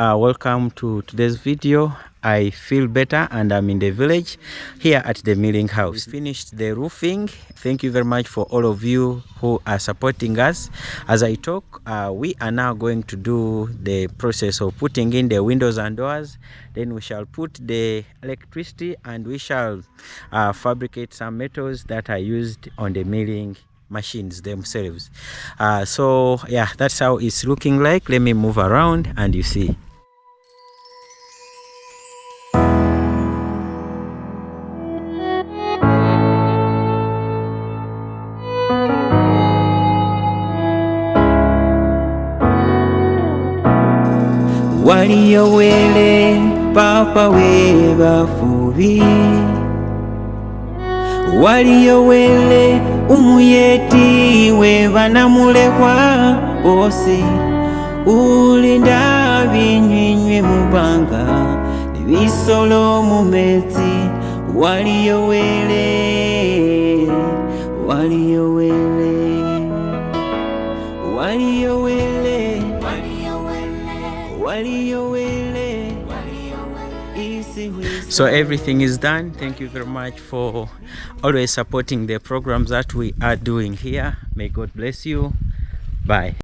welcome to today's video. I feel better and I'm in the village here at the milling house. We finished the roofing. Thank you very much for all of you who are supporting us. As I talk, we are now going to do the process of putting in the windows and doors. Then we shall put the electricity and we shall fabricate some metals that are used on the milling machines themselves. So yeah, that's how it's looking like. Let me move around and you see. Waliyo wele papa we bafubi, waliyo wele umuyeti we banamulekwa bose, ulinda binywinywe mubanga nibisolo mumezi. Waliyo wele, waliyo wele, waliyo wele, so everything is done. Thank you very much for always supporting the programs that we are doing here. May God bless you. Bye.